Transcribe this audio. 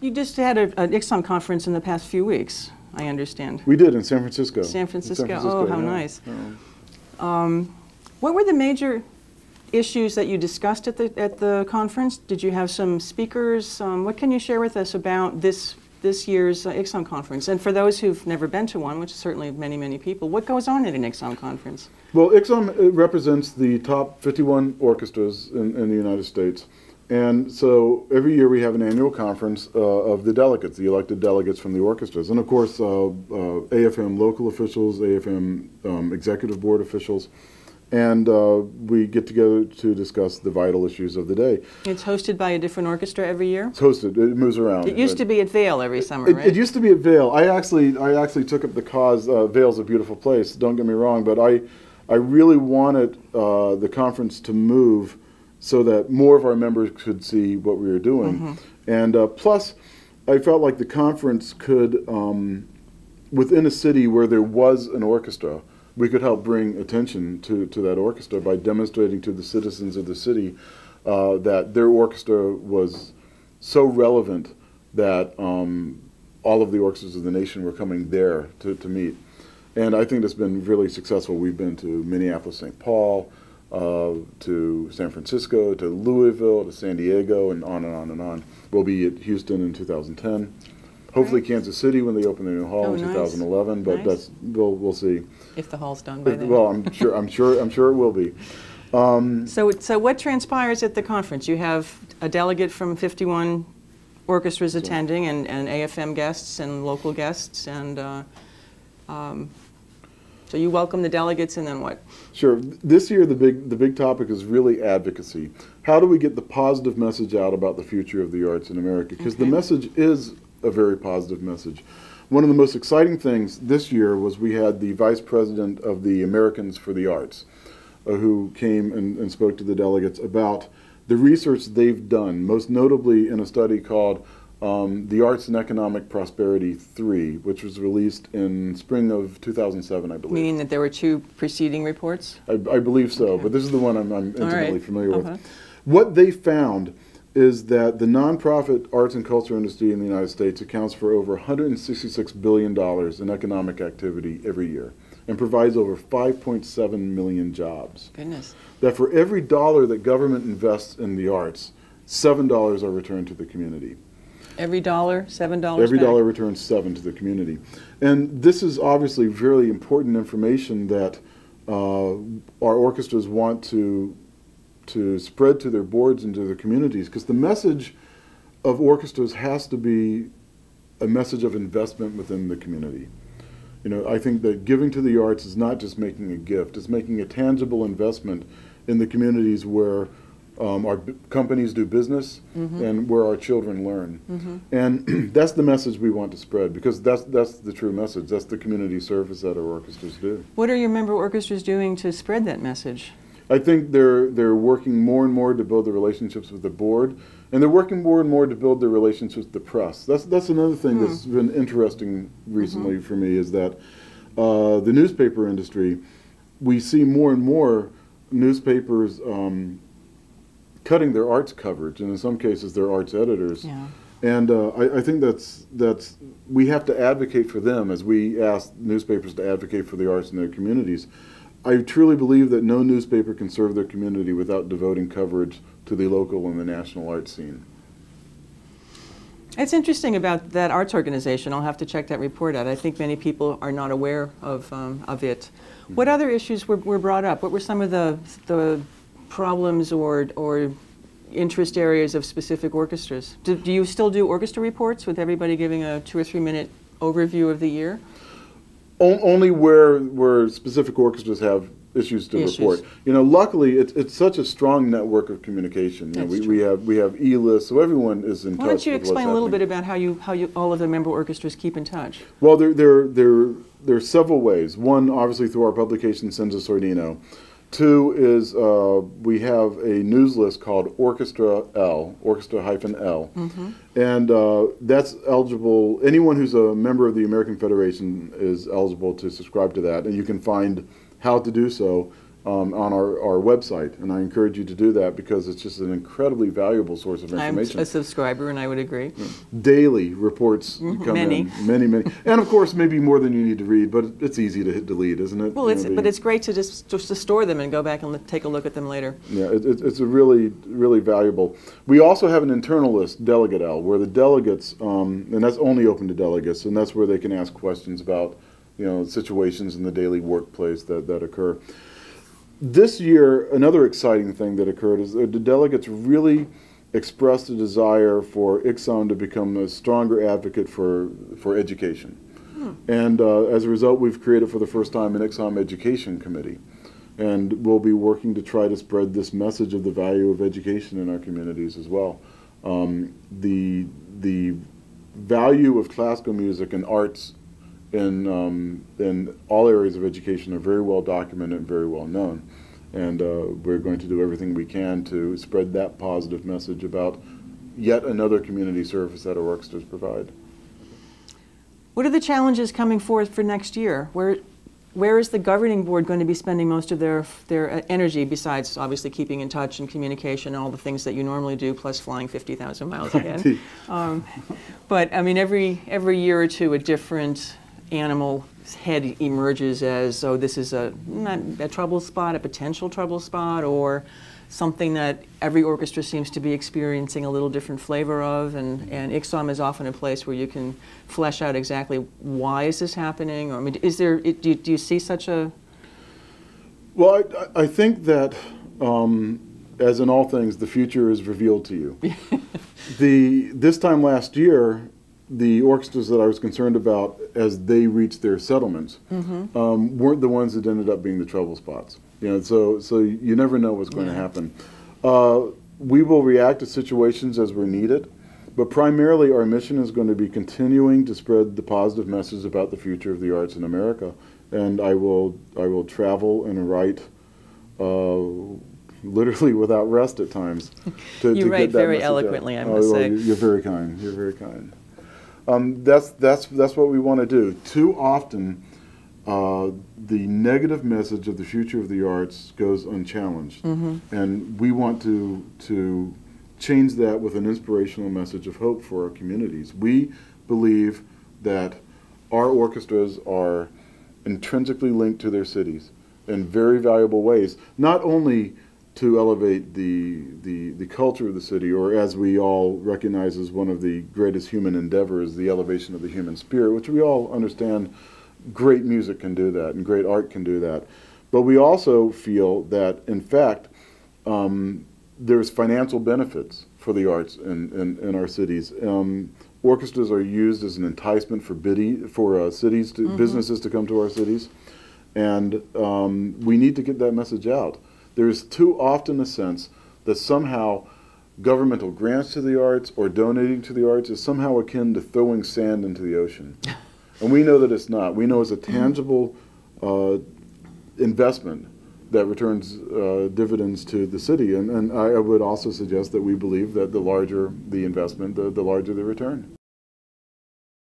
You just had an ICSOM conference in the past few weeks, I understand. We did in San Francisco. San Francisco. Oh, how nice. What were the major issues that you discussed at the conference? Did you have some speakers? What can you share with us about this year's ICSOM conference? And for those who've never been to one, which is certainly many, many people, what goes on at an ICSOM conference? Well, ICSOM represents the top 51 orchestras in the United States. And so every year we have an annual conference of the delegates, the elected delegates from the orchestras. And of course, AFM local officials, AFM executive board officials. And we get together to discuss the vital issues of the day. It's hosted by a different orchestra every year? It's hosted. It moves around. It used to be at Vail every summer, right? It used to be at Vail. I actually took up the cause. Vail's a beautiful place, don't get me wrong, but I really wanted the conference to move so that more of our members could see what we were doing. And plus, I felt like the conference could, within a city where there was an orchestra, we could help bring attention to that orchestra by demonstrating to the citizens of the city that their orchestra was so relevant that all of the orchestras of the nation were coming there to meet. And I think that's been really successful. We've been to Minneapolis, St. Paul, to San Francisco, to Louisville, to San Diego, and on and on and on. We'll be at Houston in 2010. Hopefully Kansas City when they open their new hall in 2011, but that's we'll see. If the hall's done by then. Well, I'm sure it will be. So what transpires at the conference? You have a delegate from 51 orchestras attending, and AFM guests and local guests, and so you welcome the delegates, and then what? Sure. This year the big topic is really advocacy. How do we get the positive message out about the future of the arts in America? Because the message is a very positive message. One of the most exciting things this year was we had the vice president of the Americans for the Arts who came and spoke to the delegates about the research they've done, most notably in a study called The Arts and Economic Prosperity 3, which was released in spring of 2007, I believe. Meaning that there were two preceding reports? I believe so, but this is the one I'm intimately familiar with. What they found is that the nonprofit arts and culture industry in the United States accounts for over $166 billion in economic activity every year and provides over 5.7 million jobs. Goodness. That for every dollar that government invests in the arts, $7 are returned to the community. Every dollar, $7 Every back? dollar returns $7 to the community. And this is obviously very important information that our orchestras want to spread to their boards and to their communities, because the message of orchestras has to be a message of investment within the community. You know, I think that giving to the arts is not just making a gift, it's making a tangible investment in the communities where our companies do business and where our children learn. And that's the message we want to spread, because that's the true message. That's the community service that our orchestras do. What are your member orchestras doing to spread that message? I think they're working more and more to build the relationships with the board, and they're working more and more to build their relationships with the press. That's another thing that's been interesting recently for me, is that the newspaper industry, we see more and more newspapers cutting their arts coverage, and in some cases their arts editors. And I think that's we have to advocate for them as we ask newspapers to advocate for the arts in their communities. I truly believe that no newspaper can serve their community without devoting coverage to the local and the national arts scene. It's interesting about that arts organization. I'll have to check that report out. I think many people are not aware of it. What other issues were brought up? What were some of the problems or interest areas of specific orchestras? Do you still do orchestra reports with everybody giving a 2 or 3 minute overview of the year? Only where specific orchestras have issues to report. You know, luckily it's such a strong network of communication. You know, we have e-lists, so everyone is in touch. Why don't you with explain a little bit about how you all of the member orchestras keep in touch? Well, there are several ways. One, obviously, through our publication Senza Sordino. Two is we have a news list called Orchestra L, Orchestra-L, and that's eligible. Anyone who's a member of the American Federation is eligible to subscribe to that, and you can find how to do so on our website, and I encourage you to do that because it's just an incredibly valuable source of information. I'm a subscriber, and I would agree. Daily reports come in, many, and of course maybe more than you need to read, but it's easy to hit delete, isn't it? Well, but it's great to just to store them and go back and take a look at them later. Yeah, it's a really valuable. We also have an internal list, Delegate L, where the delegates, and that's only open to delegates, and that's where they can ask questions about, situations in the daily workplace that occur. This year, another exciting thing that occurred is the delegates really expressed a desire for ICSOM to become a stronger advocate for education. And as a result, we've created for the first time an ICSOM Education Committee. And we'll be working to try to spread this message of the value of education in our communities as well. The value of classical music and arts in all areas of education are very well documented and very well known. And we're going to do everything we can to spread that positive message about yet another community service that our orchestras provide. What are the challenges coming forth for next year? Where is the governing board going to be spending most of their energy, besides obviously keeping in touch and communication and all the things that you normally do, plus flying 50,000 miles again? But I mean, every year or two, a different animal head emerges as, oh, this is not a trouble spot, a potential trouble spot, or something that every orchestra seems to be experiencing a little different flavor of, and ICSOM is often a place where you can flesh out exactly why is this happening. Or, I mean, do you see such a? Well, I think that as in all things, the future is revealed to you. This time last year, the orchestras that I was concerned about as they reached their settlements weren't the ones that ended up being the trouble spots. So you never know what's going to happen. We will react to situations as we're needed, but primarily our mission is going to be continuing to spread the positive message about the future of the arts in America. And I will travel and write literally without rest at times. You write very eloquently, I must say. You're very kind. You're very kind. That's what we want to do. Too often, the negative message of the future of the arts goes unchallenged, and we want to change that with an inspirational message of hope for our communities. We believe that our orchestras are intrinsically linked to their cities in very valuable ways, not only to elevate the culture of the city, or as we all recognize as one of the greatest human endeavors, the elevation of the human spirit, which we all understand great music can do that and great art can do that. But we also feel that, in fact, there's financial benefits for the arts in our cities. Orchestras are used as an enticement for cities, businesses to come to our cities, and we need to get that message out. There's too often a sense that somehow governmental grants to the arts or donating to the arts is somehow akin to throwing sand into the ocean. And we know that it's not. We know it's a tangible investment that returns dividends to the city. And I would also suggest that we believe that the larger the investment, the larger the return.